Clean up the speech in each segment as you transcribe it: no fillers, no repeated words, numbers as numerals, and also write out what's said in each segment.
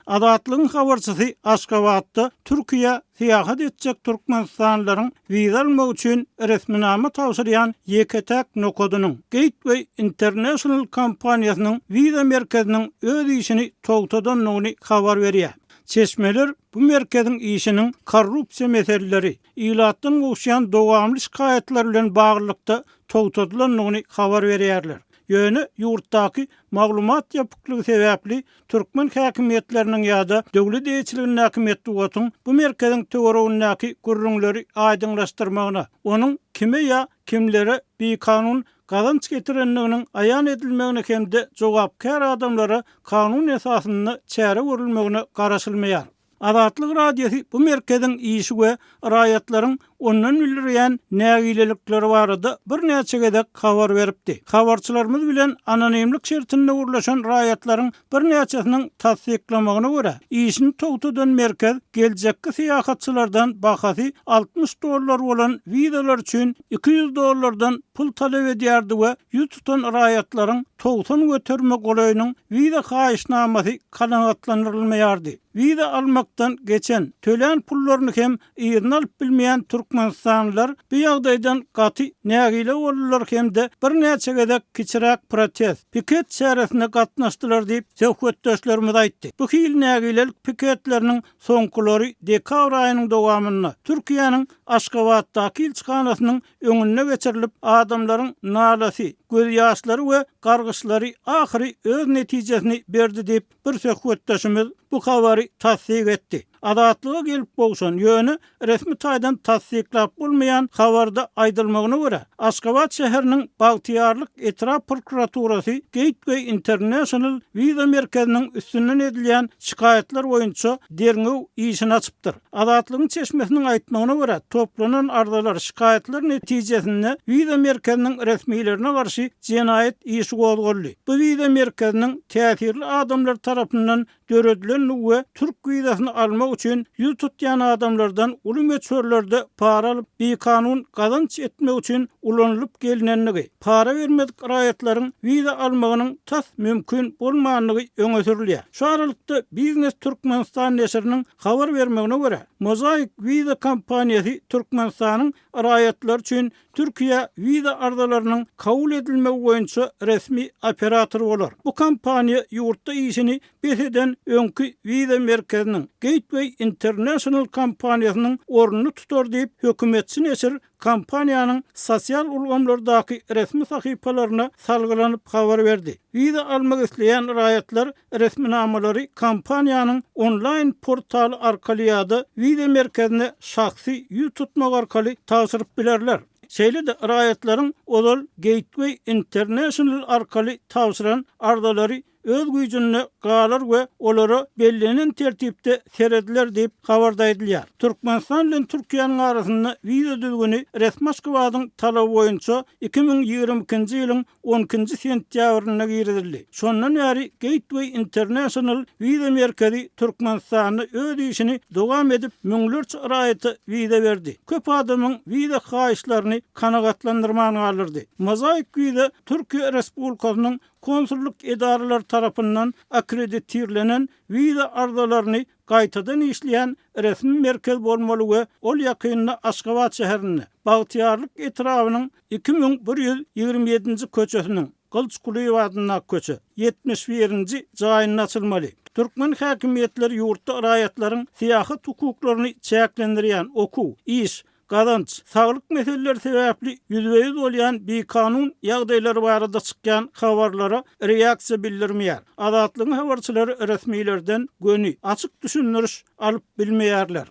Adatlığın habarçysy Aşgabatda Türkiýe siýahat etjek türkmenstanlaryň wiza almak üçin resminama tawsyryan Yeketek Nokodunyň Gateway International kompaniýasynyň wiza merkeziniň öz işini togtadanlygyny habar berýär. Çeşmeler bu merkezin işinin korrupsiya meseleleri, ilatdan goşyan dowamly şikayetler bilen baglykda togtadylanlygyny habar berýärler. Ýöne ýurtdaky maglumat ýapyklygy sebäpli türkmen häkimetleriniň ýa-da döwlet eýçiliginiň häkimetli wagtyň bu merkeziň töweregindäki gurrunlary aýdyňlaşdyrmagyna, onuň kime ýa kimlere bir kanun gazanç getirenliginiň aýan edilmegine hemde jogapkar adamlara kanun esasyny çäre görülmegine garaşylmaýar. Adatlyk radiosi bu merkezin işi we raýatlaryň ondan bildirýän nägilelikleri barada bir näçe gedek habar beripdi. Habarçylarymyz bilen anonimlik şertinde urlaşan raýatlaryň bir näçesiniň tasdiklamagyna görä, işini togtadan merkez geljekki syýahatçylardan bahasy $60 bolan wizalar üçin $200 pul talep edýärdi we ýüz tutan raýatlaryň 90 göterme golaýynyň wiza haýyşnamasy kanagatlandyrylmaýardy. Wiza almaktan geçen tölen pullaryny hem ýerine alyp bilmeýän türkmenstanlylar bu ýagdaýdan gaty nägile bolurlar hemde bir näçe gedek kiçiräk protest, piket çäresine gatnaşdylar diýip söhbetdeşlerimiz aýtdy. Bu hil nägilelik piketleriniň soňkulary dekabr aýynyň dowamynda Türkiýanyň Aşgabatdaky ilçikanasynyň öňüne geçirilip adamlaryň nalasy, göz ýaşlary we gargyşlary ahyry öz netijesini berdi diýip bir söhbetdeşimiz bu habary tasdik etdi. Adatlyga gelip bolşan ýöne resmi taýdan tasdiklap bolmaýan habarda aýdylmagyna görä Aşgabat şäheriniň Bagtyarlyk Etrap prokuraturasy Gateway International wiza merkeziniň üstünden edilýän şikayetler boýunça derňew işini açypdyr. Adatlygyň çeşmesiniň aýtmagyna görä toplanan ardalar şikayetler netijesinde wiza merkeziniň resmiýetlerine garşy jenaýet işi gozuldy. Bu wiza merkeziniň täsirli adamlar tarapyndan göredilen we Türk wizasyny almak üçin ýüz tutýan adamlardan uly meçhurlarda para alyp bir kanun gazanç etmek üçin ulanılıp gelinenligi, para vermedik raýatlaryň wiza almagynyň tas mümkin bolmanlygy öňe sürilýär. Şu aralykda Biznes Türkmenistan näşriniň habar bermegine görä, Mozaik wiza kompaniýasy Türkmenistanyň raýatlar üçin Türkiýe wiza ardalarynyň kabul edilmegi boýunça resmi operator bolar. Bu kompaniýa ýurtda işini beseden öňkü wiza merkeziniň Gateway International kompaniýasynyň ornuny tutar diýip hökümetçi näşr kompaniýanyň sosial ulgamlardaky resmi sahypalaryna salgylanyp habar berdi. Wiza almak isleýän raýatlar resminamalary kompaniýanyň online portaly arkaly ýa-da wiza merkezine şahsy ýüz tutmak arkaly tawsyryp bilerler. Şeýle-de raýatlaryň olal Gateway International arkaly tawsyran ardalary öz güýjüne galar we olara bellenen tertipde serediler diýip habarda edilýär. Türkmenistan bilen Türkiýanyň arasynda wiza düzgüni resmi Aşgabatyň talaby boýunça 2022-nji ýylyň 10-njy sentýabryna girildi. Şondan bäri Gateway International wiza merkezi Türkmenistanyň öz işini dowam edip müňlerçe raýaty wiza berdi. Köp adamyň wiza haýyşlaryny kanagatlandyrmany alyrdy. Mozaik wiza Türkiýe Respublikasynyň konsulluk idaralar tarapyndan akkrediterlenen wiza ardalaryny gaýtadan işleýän resmi merkez bolmaly we ol ýakynda Aşgabat şäherine Bagtyarlyk etrawynyň 2127-nji köçesiniň Gylçkuly adyna köçe 71-nji jaýyna açylmaly. Türkmen häkimetleri ýurtda raýatlaryň syýahat hukuklaryny çäklendirýän okuw, iş, gazanç, saglyk meseleleri sebäpli ýüzbeýüz bolýan bir kanun ýagdaýlary barada çykýan habarlara reaksiýa bildirmeýär. Adatlygyň habarçylary resmiýetlerden göni açyk düşündiriş alyp bilmeýärler.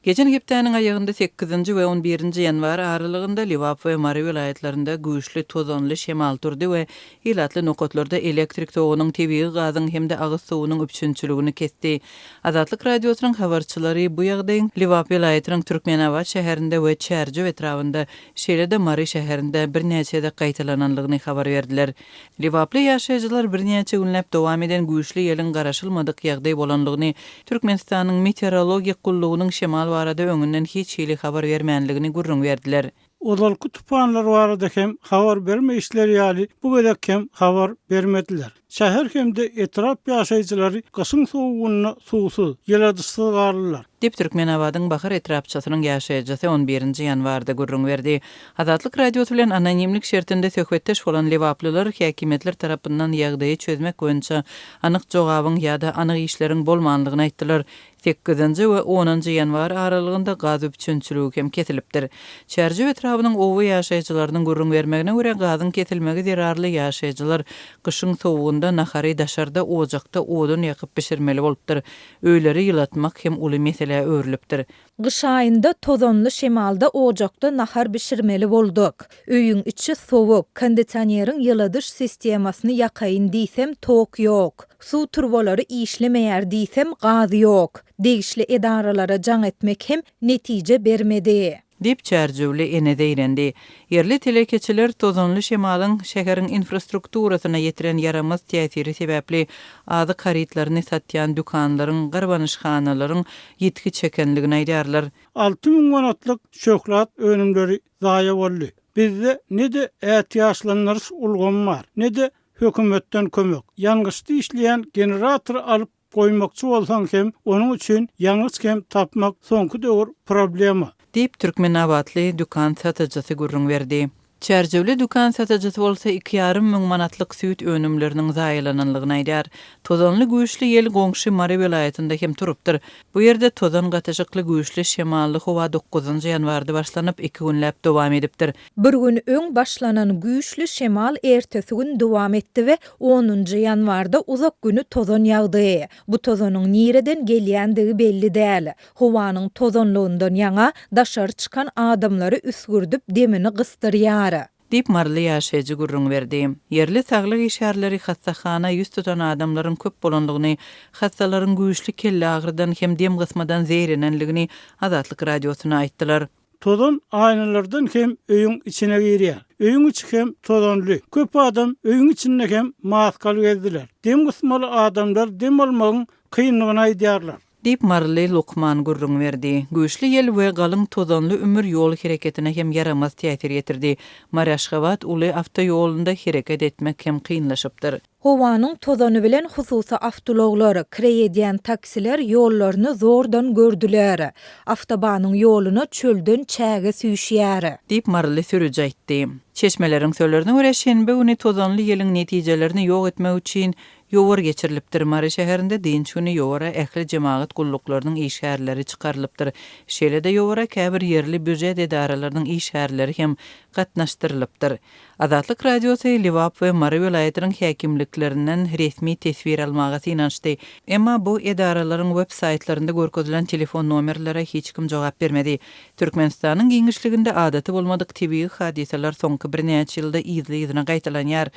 Geçen hepdäniň aýagynda 8-nji we 11-nji ýanwar aralygynda Liwap we Mary vilaýatlarynda güýçli tozanly şemal turdy we ilatly nokotlarda elektrik togunyň tebii gazyň hemde agyz suwunyň öpüşünçiligini kesdi. Azatlyk radiosynyň habarçylary bu ýagdaýyň Liwap vilayatynyň Türkmenawat şäherinde we Çärjü etrawynda, şeýle-de Mary şäherinde bir näçe de gaýtalananlygyny habar berdiler. Liwaply ýaşaýjylar bir näçe günläp dowam eden güýçli ýelyň garaşylmadyk ýagdaý bolanlygyny Türkmenistanyň meteorologiýa gullugynyň şemal barada öňünden hiç hili habar bermänligini gurrun berdiler. Olalky tupanlar barada hem habar berme işleri ýaly bu gelek hem habar bermediler. Şäher hemde etrap ýaşaýjylary kışyň soğugyna suwsuz, ýeladyşsyz garlylar. Dip Türkmenabadyň Bahar etrapçasynyň ýaşaýjysy 11-nji ýanwarda gurrun berdi. Azatlyk radiosu bilen anonimlik şertinde söhbetdeş bolan Liwaplylar häkimetler tarapyndan ýagdaýy çözmek boýunça anyk jogabyň ýa-da anyk işleriň bolmanlygyny aýtdylar. 8-nji we 10-njy ýanwar aralygynda gaz üçünçüligi hem kesilipdir. Çerji etrabynyň owy ýaşaýjylarynyň gurrun bermegine görä gazyň kesilmegi zerarly ýaşaýjylar kışyň sowugynda nahary daşarda ojakda odun ýakyp pişirmeli bolupdyr. Öýleri ýylatmak hem uly mesele öwrülipdir. Gyş aýynda tozonly şemalda ojakda nahar bişirmeli bolduk. Öýüň içi sowuk, kondisioneriň ýyladyş sistemasyny ýakaýyn diýsem tok ýok. Suw turbolary işlemeýär diýsem gaz ýok. Degişli edaralara jaň etmek hem netije bermedi. Dip çerjewli enede ýerendi. Yerli telekeçiler tozonly şemalyň şäheriň infrastrukturasyna ýetiren ýaramaz täsiri sebäpli azy haritlaryny satýan dükanlaryň, garbanyşhanalaryň ýetki çekenligini aýdarlar. 6000 manatlyk şoklat önümleri zaýa boldy. Bizde nede ähtiýaçlanýar ulgam bar, nede hökümetden kömek. Ýalňyşdy işleýän generator alyp goýmakçy bolsaň hem onuň üçin ýalňyz hem tapmak soňky döwür problema. Dip Türkmenabadly dükan satyjysy gurrun berdi. Çerjewli dükan satyjysy bolsa 2,5 müň manatlyk süýt önümleriniň zaýalananlygyny aýdar. Tozonly güýçli ýel goňşy Mary welaýatynda hem turupdyr. Bu ýerde tozon gatyşykly güýçli şemally howa 9-njy ýanwarda başlanyp 2 günläp dowam edipdir. Bir gün öň başlanan güýçli şemal ertesi gün dowam etdi we 10-njy ýanwarda uzak günü tozon ýagdy. Bu tozonyň nireden gelýändigi belli däl. Howanyň tozonlugyndan ýaňa daşar çykan adamlary üsgürdüp demini gystyrýar. Dip marly ýaşaýjy gurrun berdi. Yerli saglyk işärleri hassahana ýüz tutan adamlaryň köp bolanlygyny, hassalaryň güýçli kelle agrydan hem dem gysmadan zehrenenligini Azatlyk radiosuna aýtdylar. Tozon aynalardan hem öýüň içine girýär. Öýüň içi hem tozonly. Köp adam öýüň içinde hem maskal gezdiler. Dem gysmaly adamlar dem almagyň kynlygyny aýdýarlar. Dip marly Lukman gurrun berdi. Güýçli ýel we galyň tozonly ömür ýol hereketine hem yaramaz täsir ýetirdi. Maraşgabat uly awtoýolunda hereket etmek hem kynlaşypdyr. Howanyň tozony bilen hususy awtologlar, kirýän taksiler ýollaryny zordan gördüler. Awtobanyň ýoluna çölden çäge süýşýär. Dip marly sürüji aýtdy. Çeşmeleriň söýlerine görä şenbe güni tozonly ýeliň netijelerini ýok etmek üçin ýowar geçirilipdir. Mary şäherinde diňç güni ýowara ähli jemaat gulluklarının işgärleri çykarylypdyr. Şeýle-de ýowara käbir ýerli büdjet edaralarynyň işgärleri hem gatnaşdyrylypdyr. Azatlyk radiosu Liwap we Mary welaýatynyň häkimliklerinden resmi tesbir almaga inançdy. Emma bu edaralaryň web saytlarynda görkezilen telefon nomerlere hiç kim jogap bermedi. Türkmenistanyň giňişliginde adaty bolmadyk tabii hadiseler soňky bir näçe ýylda ýyzyna gaýtalanýar.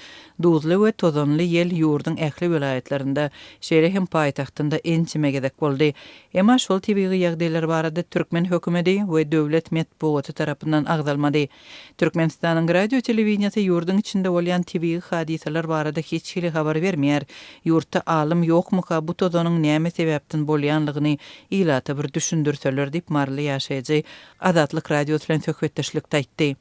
Duzly we tozonly ýel ýurdyň ähli welaýatlarynda, şeýle hem paýtagtynda ençimegedek boldy. Emma şol tabii ýagdaýlar barada Türkmen hökümeti we döwlet medeniýeti tarapyndan agdalmady. Türkmenistanyň radio telewizionyasy ýurdyň içinde bolýan tabii hadiseler barada hiç hili habar bermeýär. Ýurtda alym ýokmuka bu tozonyň näme sebäpden bolýanlygyny ilata bir düşündürseler diýip marly ýaşaýjy Azatlyk radiosu bilen söhbetdeşlikde aýtdy.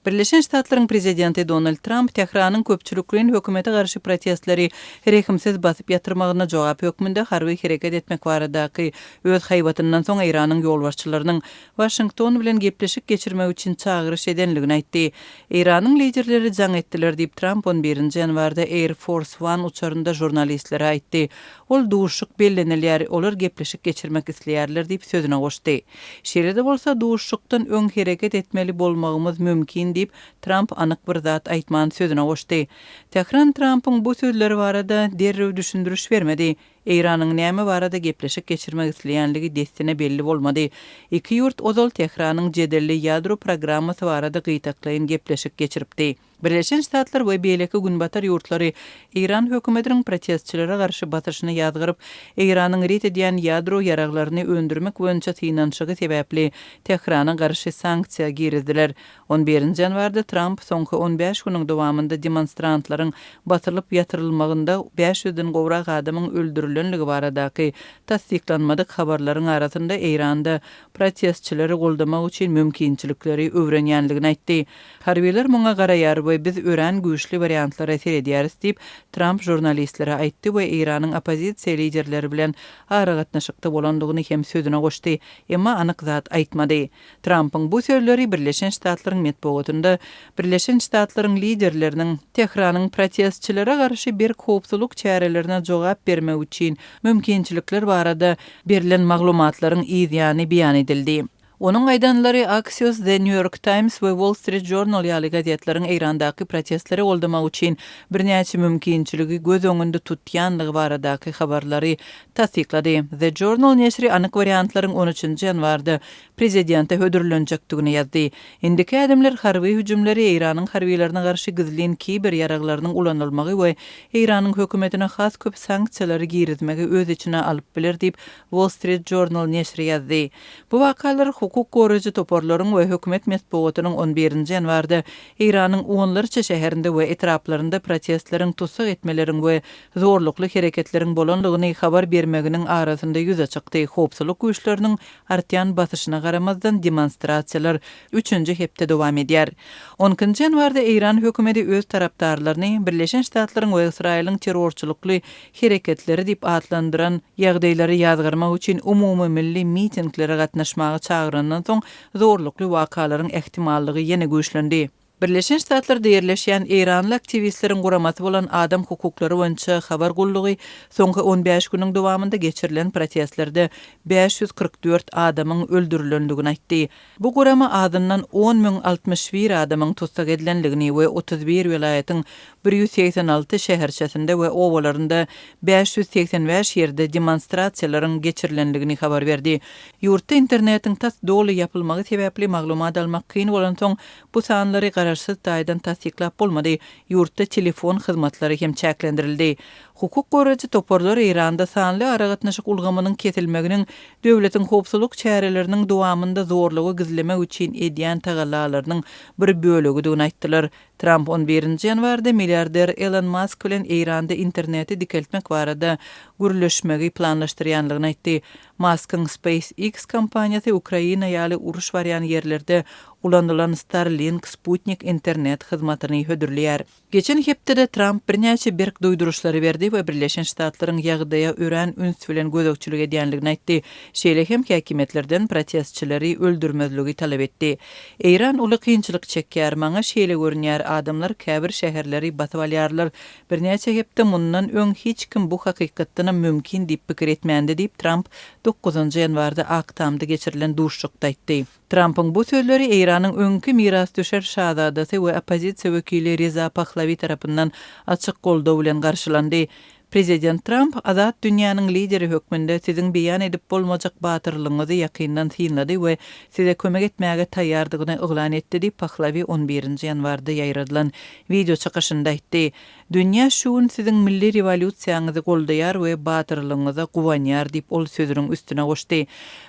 Birleşen Ştatlaryň prezidenti Donald Trump Tehranyň köpçülikliň hökümete garşy protestleri rehimsiz basyp ýatyrmagyna jogap hökmünde harby hereket etmek baradaky öz haýbatyndan soň Iranyň ýolbaşçylarynyň Washington bilen gepleşik geçirmek üçin çagyryş edenligini aýtdy. Iranyň liderleri jaň etdiler diýip Trump 11-nji ýanwarda Air Force One uçarynda jurnalistlere aýtdy. Ol duşuk bellenelýär, olar gepleşik geçirmek isleýärler diýip sözüne goşdy. Şeýle-de bolsa duşukdan öň hereket etmeli bolmagymyz mümkin diýip Trump anyk bir zat aýtman sözüne goşdy. Tehran Trump'yň bu sözleri barada derrew düşündürüş bermedi. Iranyň näme barada gepleşik geçirmek isleýänligi destine belli bolmady. Iki ýurt ozal Tehranyň jedelli ýadro programmasy barada gytaklaýyn gepleşik geçiripdi. Birleşen Ştatlar we beýleki günbatar ýurtlary İran hökümetiniň protestçilere garşy batyşyny ýadgyryp, İranyň ret edýän ýadro ýaraglaryny öndürmek boýunça tynançygy sebäpli Tehrana garşy sanksiýa girdiler. 11-nji ýanwarda Trump soňky 15 güniň dowamında demonstrantlaryň batyrylyp ýatyrylmagynda 500-den gowrak adamyň öldürilenligi baradaky tasdiklanmadyk habarlaryň arasynda İranda protestçileri goldamak üçin mümkinçilikleri öwrenýänligini aýtdy. Harbiler muňa garaýar we biz ören güýçli variantlary eser edýäris diýip Trump jurnalistlere aýtdy we İranyň opozisiýa liderleri bilen aragatnaşykda bolandygyny hem sözüne goşdy, emma anyk zat aýtmady. Trumpyň bu sözleri Birleşen Ştatlaryň metbuatynda Birleşen Ştatlaryň liderleriniň Tehranyň protestçilere garşy bir kopsuluk çärelerine jogap bermek üçin mümkinçilikler barada berilen maglumatlaryň ýany beýan edildi. Onun aýdanlary Axios, The New York Times we Wall Street Journal ýaly gazetleriň Irandaky protestleri goldamak üçin birnäçe mümkinçiligi göz öňünde tutýanlygy baradaky habarlary tasdiklady. The Journal neşri anyk variantlaryň 13-nji ýanwarda prezidente hödürlenjekdigini ýazdy. Indiki adamlar harby hüjümleri Iranyň harbilerine garşy gizlin kiber ýaraglarynyň ulanylmagy we Iranyň hökümetine has köp sanksiýalary girizmegi öz içine alyp biler diýip Wall Street Journal neşri ýazdy. Bu wakalar hukuk goraýjy toparlaryň we hökümet metbuatynyň 11-nji ýanwarda Iranyň onlarça şäherinde we etraplarynda protestleriň tutsak etmeleriň we zorlukly hereketleriň bolanlygyny habar bermeginiň arasynda ýüze çykdy. Hopsuluk güýçleriniň artýan basyşyna garamazdan demonstrasiýalar 3-nji hepde dowam edýär. 10-njy ýanwarda İran hökümeti öz tarapdarlaryny Birleşen Ştatlaryň we Israýlyň terrorçulukly hereketleri diýip adlandyran ýagdaýlary ýazgyrmak üçin umumy milli mitinglere gatnaşmagy çağırandan soň zorlukly wakalaryň ehtimallygy ýene güýçlendi. Birleşen Ştatlarda ýerleşýän İranly aktivistleriň guramasy bolan adam hukuklary boýunça habar gullugy soňky 15 güniň dowamında geçirilen protestlerde 544 adamyň öldürilendigini aýtdy. Bu gurama adından 10.061 adamyň tutsak edilenligini we 31 vilayatyň 186 şäherçesinde we owalarynda 585 ýerde demonstrasiýalaryň geçirilenligini habar berdi. Ýurtda internetiň tas doly ýapylmagy sebäpli maglumat almak kyn bolan soň bu sanlary gararsız daýdan tasdiklap bolmady. Ýurtda telefon hyzmatlary hem çäklendirildi. Hukuk goraýjy toparlar İranda sanly aragatnaşyk ulgamanyň kesilmeginiň döwletiň hopsuluk çäreleriniň dowamında zorlugy gizlemek üçin edýän tagallalarynyň bir bölegi aýtdylar. Trump 11-nji ýanwarda milliarder Elon Musk bilen İranda interneti dikeltmek barada gürleşmegi planlaşdyrýanlygyny aýtdy. Musk'ın SpaceX kampaniýasy Ukraina ýaly uruş barýan ýerlerde ulandylan Starlink Sputnik internet hyzmatyny hödürleýär. Geçen hepde Trump birnäçe berk duýduruşlary berdi we Birleşen Ştatlaryň ýagdaýa ören üns bilen gözekçilik edýänligini aýtdy. Şeýle hem häkimetlerden protestçileri öldürmezligi talap etdi. İran uly kynçylyk çekýär, maňa şeýle görünýär, adamlar käbir şäherleri batyp alýarlar. Birnäçe hepde mundan öň hiç kim bu hakykatdan mümkin diýip pikir etmändi diýip Trump 9-njy ýanwarda Aktamda geçirilen duruşykda aýtdy. Trump'ın bu sözleri İran'ın öňkü miras düşer şahzadasy we opozisiýa wekili Reza Pahlavi tarapyndan açyk goldaw bilen garşylandy. Prezident Trump azat dünýäniň lideri hökmünde siziň beýan edip bolmajak batyrlygyňyzy ýakyndan synlady we size kömek etmäge taýýardygyny oglan etdi diýip Pahlavi 11-nji ýanwarda ýaýradylan video çykyşynda aýtdy. Dünýä şuň siziň milli rewolýusiýaňyzy goldaýar we batyrlygyňyza guwanýar diýip ol sözüniň üstüne goşdy.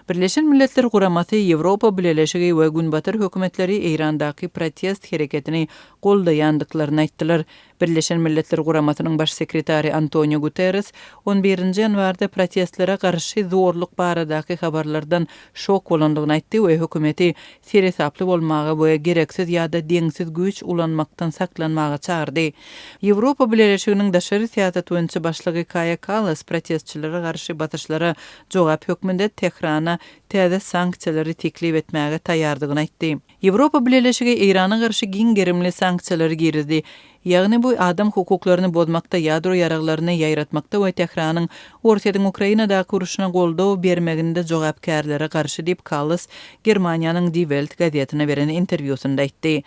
Birleşen Milletler Guramasy Ýewropa Birleşigi we günbatyr hökümetleri İrandaky protest hereketini goldaýandyklaryny aýtdylar. Birleşen Milletler Guramasynyň baş sekretary Antonio Guterres 11-nji ýanwarda protestlere garşy zorluk baradaky habarlardan şok bolandygyny aýtdy we hökümeti seresaply bolmagy we gereksiz ýa-da deňsiz güýç ulanmakdan saklanmagy çağırdy. Ýewropa Birleşiginiň daşary siýasat boýunça başlygy Kaja Kallas protestçilere garşy batyşlara jogap hökmünde Tehrana täze sanksiýalary teklip etmäge taýýardygyny aýtdy. Ýewropa Birleşigi Irana garşy giň gerimli sanksiýalary girizdi. Ýagny bu adam hukuklaryny bozmakda, ýadro ýaraglaryny ýaýratmakda we Tehranyň Ortaýa Ukrainada uruşyna goldaw bermeginde jogapkärlere garşy diýip Kallas Germaniýanyň Die Welt gazetine beren interwýusynda aýtdy.